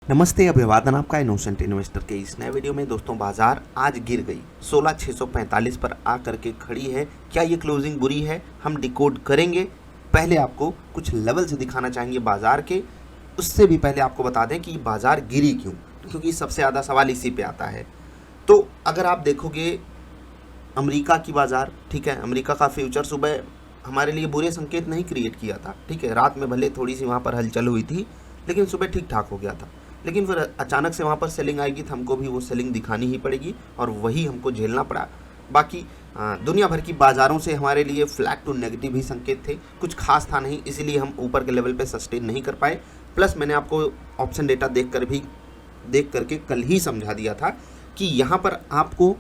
नमस्ते, अभिवादन आपका इनोसेंट इन्वेस्टर के इस नए वीडियो में। दोस्तों, बाजार आज गिर गई 16,645 पर आकर के खड़ी है। क्या ये क्लोजिंग बुरी है? हम डिकोड करेंगे। पहले आपको कुछ लेवल्स दिखाना चाहेंगे बाजार के। उससे भी पहले आपको बता दें कि बाजार गिरी क्यों, क्योंकि सबसे ज़्यादा सवाल इसी पे आता है। तो अगर आप देखोगे अमेरिका की बाजार, ठीक है, अमेरिका का फ्यूचर सुबह हमारे लिए बुरे संकेत नहीं क्रिएट किया था, ठीक है। रात में भले थोड़ी सी वहाँ पर हलचल हुई थी, लेकिन सुबह ठीक ठाक हो गया था। लेकिन फिर अचानक से वहाँ पर सेलिंग आएगी तो हमको भी वो सेलिंग दिखानी ही पड़ेगी और वही हमको झेलना पड़ा। बाकी दुनिया भर की बाज़ारों से हमारे लिए फ्लैट टू नेगेटिव ही संकेत थे, कुछ खास था नहीं, इसीलिए हम ऊपर के लेवल पे सस्टेन नहीं कर पाए। प्लस मैंने आपको ऑप्शन डेटा देख करके कल ही समझा दिया था कि यहाँ पर आपको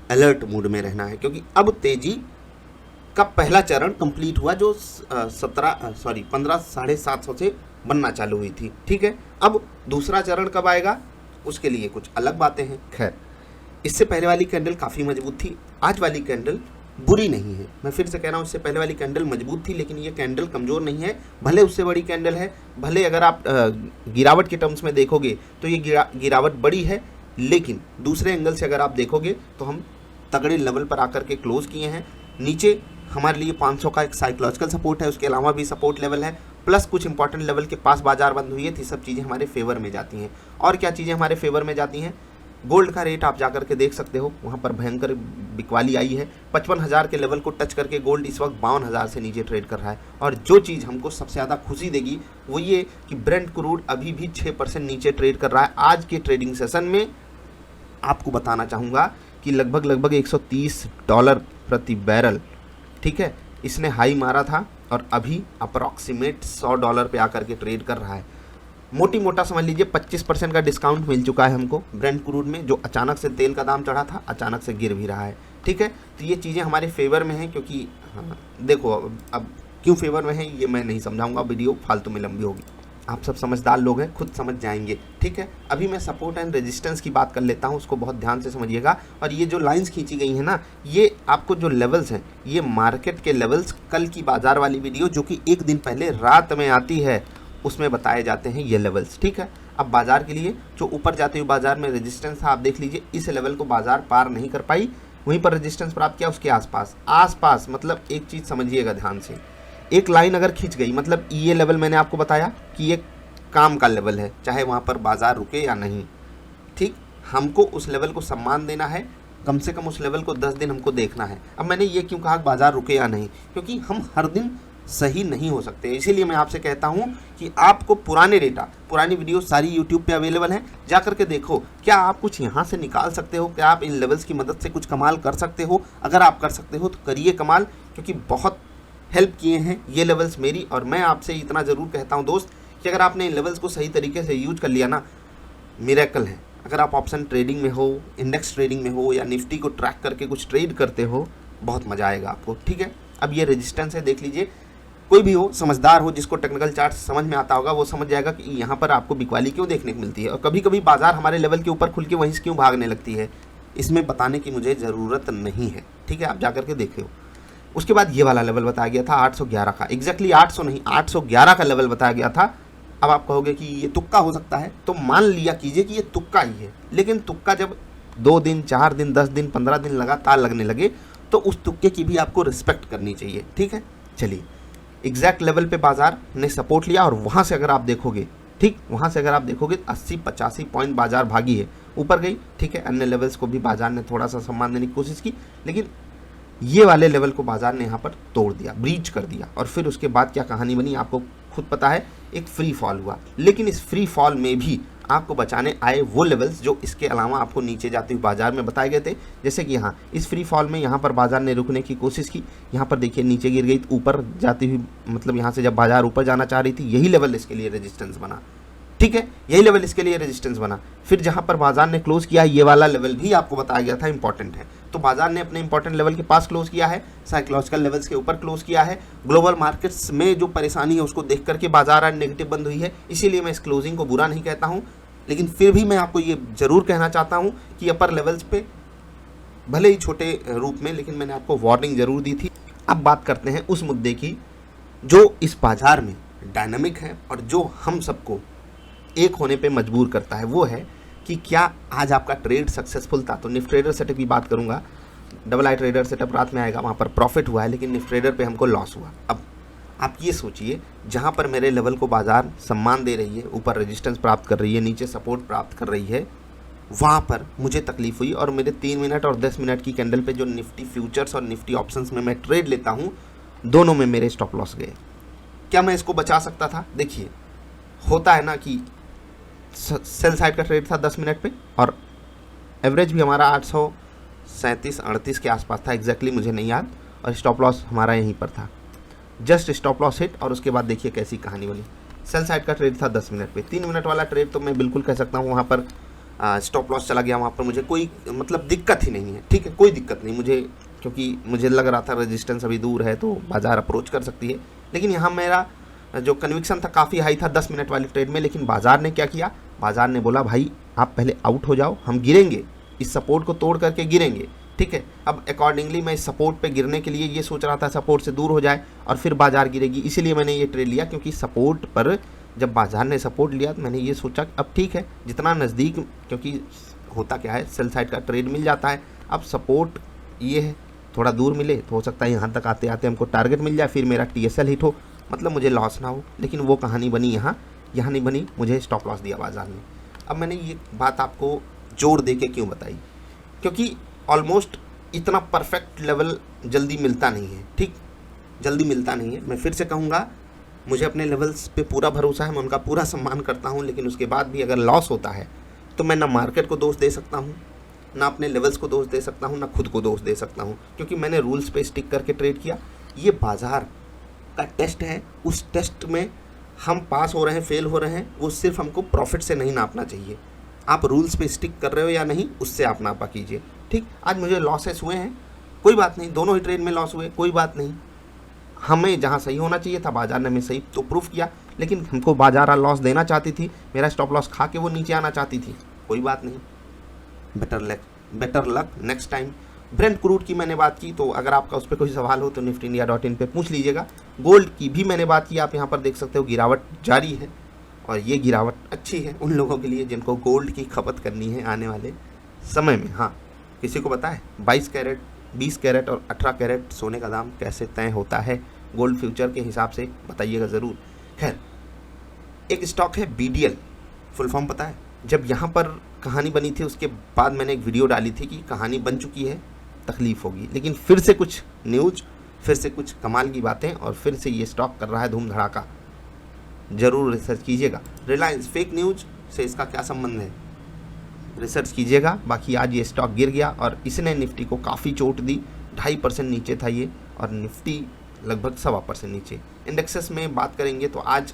अलर्ट मूड में रहना है, क्योंकि अब तेज़ी का पहला चरण कंप्लीट हुआ जो 15,750 से बनना चालू हुई थी, ठीक है। अब दूसरा चरण कब आएगा उसके लिए कुछ अलग बातें हैं। खैर, इससे पहले वाली कैंडल काफ़ी मजबूत थी, आज वाली कैंडल बुरी नहीं है। मैं फिर से कह रहा हूँ, इससे पहले वाली कैंडल मजबूत थी, लेकिन ये कैंडल कमज़ोर नहीं है। भले उससे बड़ी कैंडल है, भले अगर आप गिरावट के टर्म्स में देखोगे तो ये गिरावट बड़ी है, लेकिन दूसरे एंगल से अगर आप देखोगे तो हम तगड़े लेवल पर आकर के क्लोज किए हैं। नीचे हमारे लिए 500 का एक साइकोलॉजिकल सपोर्ट है, उसके अलावा भी सपोर्ट लेवल है, प्लस कुछ इंपॉर्टेंट लेवल के पास बाजार बंद हुई है। तो सब चीज़ें हमारे फेवर में जाती हैं। और क्या चीज़ें हमारे फेवर में जाती हैं? गोल्ड का रेट आप जाकर के देख सकते हो, वहाँ पर भयंकर बिकवाली आई है। 55,000 के लेवल को टच करके गोल्ड इस वक्त 52,000 से नीचे ट्रेड कर रहा है। और जो चीज़ हमको सबसे ज़्यादा खुशी देगी वो ये कि ब्रेंट क्रूड अभी भी 6% नीचे ट्रेड कर रहा है। आज के ट्रेडिंग सेशन में आपको बताना चाहूँगा कि लगभग $130 प्रति बैरल, ठीक है, इसने हाई मारा था और अभी अप्रॉक्सीमेट $100 पे आकर के ट्रेड कर रहा है। मोटी मोटा समझ लीजिए 25% का डिस्काउंट मिल चुका है हमको ब्रेंट क्रूड में, जो अचानक से तेल का दाम चढ़ा था, अचानक से गिर भी रहा है, ठीक है। तो ये चीज़ें हमारे फेवर में हैं, क्योंकि देखो अब क्यों फेवर में है ये मैं नहीं समझाऊंगा, वीडियो फालतू में लंबी होगी। आप सब समझदार लोग हैं, खुद समझ जाएंगे, ठीक है। अभी मैं सपोर्ट एंड रेजिस्टेंस की बात कर लेता हूं, उसको बहुत ध्यान से समझिएगा। और ये जो लाइंस खींची गई हैं ना, ये आपको जो लेवल्स हैं, ये मार्केट के लेवल्स कल की बाजार वाली वीडियो जो कि एक दिन पहले रात में आती है उसमें बताए जाते हैं ये लेवल्स, ठीक है। अब बाजार के लिए जो ऊपर जाते हुए बाजार में रेजिस्टेंस था, आप देख लीजिए इस लेवल को बाजार पार नहीं कर पाई, वहीं पर रेजिस्टेंस प्राप्त किया उसके आसपास। मतलब एक चीज़ समझिएगा ध्यान से, एक लाइन अगर खींच गई, मतलब ये लेवल मैंने आपको बताया कि ये काम का लेवल है, चाहे वहाँ पर बाजार रुके या नहीं, ठीक। हमको उस लेवल को सम्मान देना है, कम से कम उस लेवल को 10 दिन हमको देखना है। अब मैंने ये क्यों कहा बाजार रुके या नहीं, क्योंकि हम हर दिन सही नहीं हो सकते। इसीलिए मैं आपसे कहता हूँ कि आपको पुरानी वीडियो सारी यूट्यूब पे अवेलेबल हैं, जा करके देखो। क्या आप कुछ यहाँ से निकाल सकते हो? क्या आप इन लेवल्स की मदद से कुछ कमाल कर सकते हो? अगर आप कर सकते हो तो करिए कमाल, क्योंकि बहुत हेल्प किए हैं ये लेवल्स मेरी। और मैं आपसे इतना ज़रूर कहता हूँ दोस्त कि अगर आपने इन लेवल्स को सही तरीके से यूज कर लिया ना, मिरेकल है। अगर आप ऑप्शन ट्रेडिंग में हो, इंडेक्स ट्रेडिंग में हो, या निफ्टी को ट्रैक करके कुछ ट्रेड करते हो, बहुत मज़ा आएगा आपको, ठीक है। अब ये रेजिस्टेंस है, देख लीजिए। कोई भी हो, समझदार हो, जिसको टेक्निकल चार्ट समझ में आता होगा, वो समझ जाएगा कि यहाँ पर आपको बिकवाली क्यों देखने को मिलती है और कभी कभी बाजार हमारे लेवल के ऊपर खुल के वहीं से क्यों भागने लगती है। इसमें बताने की मुझे ज़रूरत नहीं है, ठीक है, आप जा करके देखिए। उसके बाद ये वाला लेवल बताया गया था 811 का, एग्जैक्टली 800 नहीं 811 का लेवल बताया गया था। अब आप कहोगे कि ये तुक्का हो सकता है, तो मान लिया कीजिए कि ये तुक्का ही है। लेकिन तुक्का जब 2 दिन, 4 दिन, 10 दिन, 15 दिन लगातार लगने लगे तो उस तुक्के की भी आपको रिस्पेक्ट करनी चाहिए, ठीक है। चलिए, एग्जैक्ट लेवल पे बाजार ने सपोर्ट लिया और वहाँ से अगर आप देखोगे, ठीक, वहाँ से अगर आप देखोगे 80-85 पॉइंट बाजार भागी है, ऊपर गई, ठीक है। अन्य लेवल्स को भी बाजार ने थोड़ा सा सम्मान देने की कोशिश की, लेकिन ये वाले लेवल को बाजार ने यहाँ पर तोड़ दिया, ब्रीच कर दिया। और फिर उसके बाद क्या कहानी बनी आपको खुद पता है, एक फ्री फॉल हुआ। लेकिन इस फ्री फॉल में भी आपको बचाने आए वो लेवल्स जो इसके अलावा आपको नीचे जाते हुए बाजार में बताए गए थे। जैसे कि यहाँ इस फ्री फॉल में यहाँ पर बाजार ने रुकने की कोशिश की, यहाँ पर देखिए नीचे गिर गई, ऊपर जाती हुई, मतलब यहाँ से जब बाजार ऊपर जाना चाह रही थी, यही लेवल इसके लिए रेजिस्टेंस बना, ठीक है, यही लेवल इसके लिए रेजिस्टेंस बना। फिर जहाँ पर बाजार ने क्लोज किया, ये वाला लेवल भी आपको बताया गया था इंपॉर्टेंट है, तो बाजार ने अपने इंपॉर्टेंट लेवल के पास क्लोज किया है, साइकोलॉजिकल लेवल्स के ऊपर क्लोज किया है। ग्लोबल मार्केट्स में जो परेशानी है उसको देख करके बाजार आज नेगेटिव बंद हुई है, इसीलिए मैं इस क्लोजिंग को बुरा नहीं कहता हूँ। लेकिन फिर भी मैं आपको ये ज़रूर कहना चाहता हूँ कि अपर लेवल्स पे भले ही छोटे रूप में, लेकिन मैंने आपको वार्निंग ज़रूर दी थी। अब बात करते हैं उस मुद्दे की जो इस बाजार में डायनामिक है और जो हम सबको एक होने पे मजबूर करता है, वो है कि क्या आज आपका ट्रेड सक्सेसफुल था। तो निफ्टी ट्रेडर सेटअप की बात करूंगा, डबल आई ट्रेडर सेटअप रात में आएगा, वहाँ पर प्रॉफिट हुआ है लेकिन निफ्टी ट्रेडर पे हमको लॉस हुआ। अब आप ये सोचिए, जहाँ पर मेरे लेवल को बाजार सम्मान दे रही है, ऊपर रेजिस्टेंस प्राप्त कर रही है, नीचे सपोर्ट प्राप्त कर रही है, वहाँ पर मुझे तकलीफ हुई और मेरे 3 मिनट और 10 मिनट की कैंडल पे जो निफ्टी फ्यूचर्स और निफ्टी ऑप्शंस में मैं ट्रेड लेता हूँ, दोनों में मेरे स्टॉप लॉस गए। क्या मैं इसको बचा सकता था? देखिए, होता है ना कि सेल साइड का ट्रेड था 10 मिनट पे और एवरेज भी हमारा 837-38 के आसपास था, एग्जैक्टली मुझे नहीं याद, और स्टॉप लॉस हमारा यहीं पर था। जस्ट स्टॉप लॉस हिट और उसके बाद देखिए कैसी कहानी बनी। सेल साइड का ट्रेड था 10 मिनट पे, 3 मिनट वाला ट्रेड तो मैं बिल्कुल कह सकता हूँ वहाँ पर स्टॉप लॉस चला गया, वहाँ पर मुझे कोई मतलब दिक्कत ही नहीं है, ठीक है, कोई दिक्कत नहीं मुझे, क्योंकि मुझे लग रहा था रेजिस्टेंस अभी दूर है तो बाजार अप्रोच कर सकती है। लेकिन यहाँ मेरा जो कन्विक्शन था काफ़ी हाई था 10 मिनट वाली ट्रेड में, लेकिन बाजार ने क्या किया, बाजार ने बोला भाई आप पहले आउट हो जाओ, हम गिरेंगे, इस सपोर्ट को तोड़ करके गिरेंगे, ठीक है। अब अकॉर्डिंगली मैं इस सपोर्ट पे गिरने के लिए ये सोच रहा था सपोर्ट से दूर हो जाए और फिर बाजार गिरेगी, इसीलिए मैंने ये ट्रेड लिया, क्योंकि सपोर्ट पर जब बाजार ने सपोर्ट लिया तो मैंने ये सोचा अब ठीक है, जितना नज़दीक, क्योंकि होता क्या है सेल साइड का ट्रेड मिल जाता है, अब सपोर्ट ये है थोड़ा दूर मिले तो हो सकता है यहाँ तक आते आते हमको टारगेट मिल जाए, फिर मेरा TSL हिट हो, मतलब मुझे लॉस ना हो। लेकिन वो कहानी बनी यहाँ नहीं बनी, मुझे स्टॉप लॉस दिया बाजार ने। अब मैंने ये बात आपको जोड़ दे के क्यों बताई, क्योंकि ऑलमोस्ट इतना परफेक्ट लेवल जल्दी मिलता नहीं है, ठीक, जल्दी मिलता नहीं है। मैं फिर से कहूँगा, मुझे अपने लेवल्स पे पूरा भरोसा है, मैं उनका पूरा सम्मान करता हूँ, लेकिन उसके बाद भी अगर लॉस होता है तो मैं ना मार्केट को दोष दे सकता हूँ, ना अपने लेवल्स को दोष दे सकता हूँ, ना खुद को दोष दे सकता हूँ, क्योंकि मैंने रूल्स पे स्टिक करके ट्रेड किया। ये बाजार का टेस्ट है, उस टेस्ट में हम पास हो रहे हैं, फेल हो रहे हैं, वो सिर्फ हमको प्रॉफिट से नहीं नापना चाहिए। आप रूल्स पे स्टिक कर रहे हो या नहीं, उससे आप नापा कीजिए, ठीक। आज मुझे लॉसेस हुए हैं, कोई बात नहीं, दोनों ही ट्रेड में लॉस हुए, कोई बात नहीं। हमें जहाँ सही होना चाहिए था बाजार ने हमें सही तो प्रूफ किया, लेकिन हमको बाजार लॉस देना चाहती थी, मेरा स्टॉप लॉस खा के वो नीचे आना चाहती थी, कोई बात नहीं, better luck next time. Brent crude की मैंने बात की, तो अगर आपका उस पर कोई सवाल हो तो niftyindia.in पे पूछ लीजिएगा। गोल्ड की भी मैंने बात की, आप यहाँ पर देख सकते हो गिरावट जारी है, और ये गिरावट अच्छी है उन लोगों के लिए जिनको गोल्ड की खपत करनी है आने वाले समय में। हाँ, किसी को पता है 22 कैरेट, 20 कैरेट और 18 कैरेट सोने का दाम कैसे तय होता है गोल्ड फ्यूचर के हिसाब से, बताइएगा ज़रूर। खैर, एक स्टॉक है BDL, फुल फॉर्म पता है? जब यहाँ पर कहानी बनी थी उसके बाद मैंने एक वीडियो डाली थी कि कहानी बन चुकी है, तकलीफ होगी, लेकिन फिर से कुछ न्यूज, फिर से कुछ कमाल की बातें, और फिर से ये स्टॉक कर रहा है धूम धड़ाका। ज़रूर रिसर्च कीजिएगा। रिलायंस, फेक न्यूज से इसका क्या संबंध है, रिसर्च कीजिएगा। बाकी आज ये स्टॉक गिर गया और इसने निफ्टी को काफ़ी चोट दी, 2.5% नीचे था ये, और निफ्टी लगभग 1.25% नीचे। इंडेक्सेस में बात करेंगे तो आज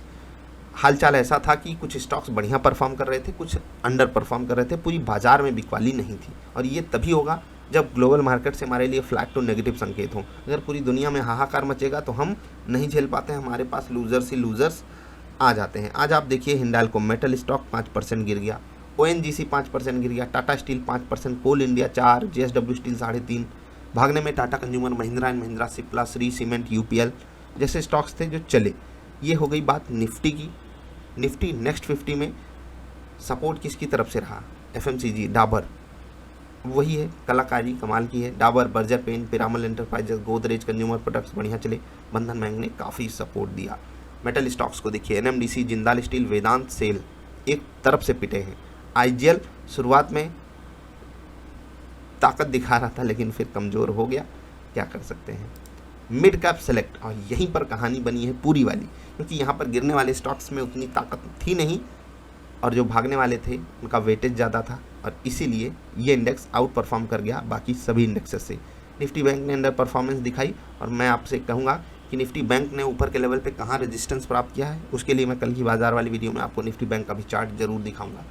हालचाल ऐसा था कि कुछ स्टॉक्स बढ़िया परफॉर्म कर रहे थे, कुछ अंडर परफॉर्म कर रहे थे, पूरी बाजार में बिकवाली नहीं थी, और ये तभी होगा जब ग्लोबल मार्केट से हमारे लिए फ्लैट टू नेगेटिव संकेत हों। अगर पूरी दुनिया में हाहाकार मचेगा तो हम नहीं झेल पाते, हमारे पास लूजर्स ही लूजर्स आ जाते हैं। आज आप देखिए हिंडाल्को मेटल स्टॉक 5% गिर गया, ONGC 5% गिर गया, टाटा स्टील 5%, कोल इंडिया 4%, JSW स्टील 3.5%। भागने में Tata consumer, Mahindra and Mahindra, Cipla, Shri cement, UPL जैसे स्टॉक्स थे जो चले। ये हो गई बात निफ्टी की। निफ्टी नेक्स्ट 50 में सपोर्ट किसकी तरफ से रहा? FMCG, डाबर, वही है, कलाकारी कमाल की है। Dabur, Berger paints, Piramal enterprises, Godrej consumer products बढ़िया चले। बंधन बैंक ने काफ़ी सपोर्ट दिया। मेटल स्टॉक्स को देखिए, NMDC, जिंदाल स्टील, वेदांत, सेल एक तरफ से पिटे हैं। IGL शुरुआत में ताकत दिखा रहा था लेकिन फिर कमज़ोर हो गया, क्या कर सकते हैं। मिड कैप सेलेक्ट, और यहीं पर कहानी बनी है पूरी वाली, क्योंकि यहाँ पर गिरने वाले स्टॉक्स में उतनी ताकत थी नहीं, और जो भागने वाले थे उनका वेटेज ज़्यादा था, और इसीलिए ये इंडेक्स आउट परफॉर्म कर गया बाकी सभी इंडेक्सेस से। निफ्टी बैंक ने अंडर परफॉर्मेंस दिखाई, और मैं आपसे कहूँगा कि निफ्टी बैंक ने ऊपर के लेवल पे कहाँ रेजिस्टेंस प्राप्त किया है, उसके लिए मैं कल की बाजार वाली वीडियो में आपको निफ्टी बैंक का भी चार्ट जरूर दिखाऊंगा।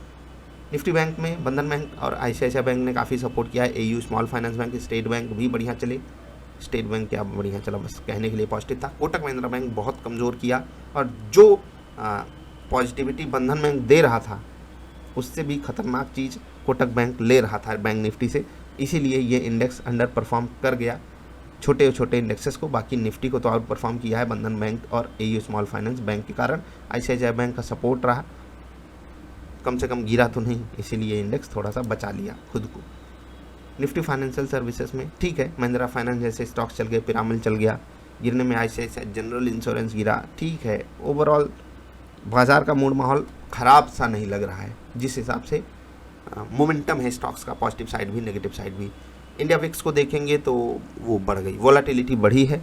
निफ्टी बैंक में बंधन बैंक और ICICI बैंक ने काफ़ी सपोर्ट किया है। AU small finance bank, state bank भी बढ़िया चले। स्टेट बैंक क्या बढ़िया चला, बस कहने के लिए पॉजिटिव था। कोटक महिंद्रा बैंक बहुत कमज़ोर किया, और जो पॉजिटिविटी बंधन बैंक दे रहा था उससे भी खतरनाक चीज़ कोटक बैंक ले रहा था बैंक निफ्टी से, इसीलिए ये इंडेक्स अंडर परफॉर्म कर गया छोटे छोटे इंडेक्सेस को। बाकी निफ्टी को तो आउट परफॉर्म किया है बंधन बैंक और AU स्मॉल फाइनेंस बैंक के कारण। ICICI बैंक का सपोर्ट रहा, कम से कम गिरा तो नहीं, इसीलिए इंडेक्स थोड़ा सा बचा लिया खुद को। निफ्टी फाइनेंशियल सर्विसेज में ठीक है, महिंद्रा फाइनेंस जैसे स्टॉक्स चल गए, पिरामिल चल गया, गिरने में आईसीआईसीआई जनरल इंश्योरेंस गिरा, ठीक है। ओवरऑल बाज़ार का मूड माहौल ख़राब सा नहीं लग रहा है, जिस हिसाब से मोमेंटम है स्टॉक्स का, पॉजिटिव साइड भी नेगेटिव साइड भी। इंडिया विक्स को देखेंगे तो वो बढ़ गई, वोलाटिलिटी बढ़ी है।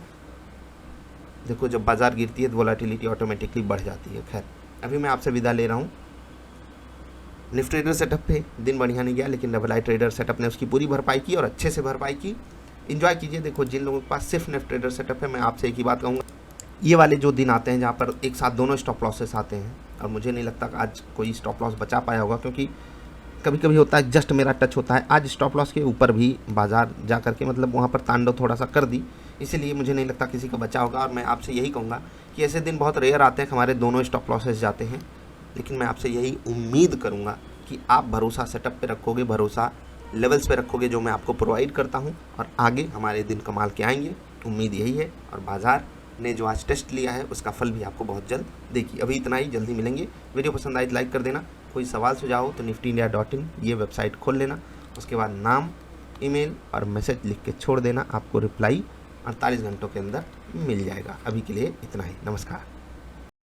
देखो जब बाज़ार गिरती है तो वोलाटिलिटी ऑटोमेटिकली बढ़ जाती है। खैर अभी मैं आपसे विदा ले रहा हूँ। निफ्टी ट्रेडर सेटअप पे दिन बढ़िया नहीं गया, लेकिन डबल आई ट्रेडर सेटअप ने उसकी पूरी भरपाई की और अच्छे से भरपाई की। इन्जॉय कीजिए। देखो जिन लोगों के पास सिर्फ निफ्टी ट्रेडर सेटअप है, मैं आपसे एक ही बात कहूँगा, ये वाले जो दिन आते हैं जहाँ पर एक साथ दोनों स्टॉप लॉसेस आते हैं, और मुझे नहीं लगता कि आज कोई स्टॉप लॉस बचा पाया होगा, क्योंकि कभी कभी होता है जस्ट मेरा टच होता है। आज स्टॉप लॉस के ऊपर भी बाजार जा करके मतलब वहाँ पर तांडव थोड़ा सा कर दी, इसीलिए मुझे नहीं लगता किसी का बचा होगा। और मैं आपसे यही कहूँगा कि ऐसे दिन बहुत रेयर आते हैं कि हमारे दोनों स्टॉप लॉसेस जाते हैं, लेकिन मैं आपसे यही उम्मीद करूँगा कि आप भरोसा सेटअप पे रखोगे, भरोसा लेवल्स पे रखोगे जो मैं आपको प्रोवाइड करता हूँ, और आगे हमारे दिन कमाल के आएंगे। उम्मीद यही है, और बाज़ार ने जो आज टेस्ट लिया है उसका फल भी आपको बहुत जल्द देखिए। अभी इतना ही, जल्दी मिलेंगे। वीडियो पसंद आई तो लाइक कर देना। कोई सवाल सुझाव हो तो niftyindia.in ये वेबसाइट खोल लेना, उसके बाद नाम, ईमेल और मैसेज लिख के छोड़ देना, आपको रिप्लाई 48 घंटों के अंदर मिल जाएगा। अभी के लिए इतना ही, नमस्कार।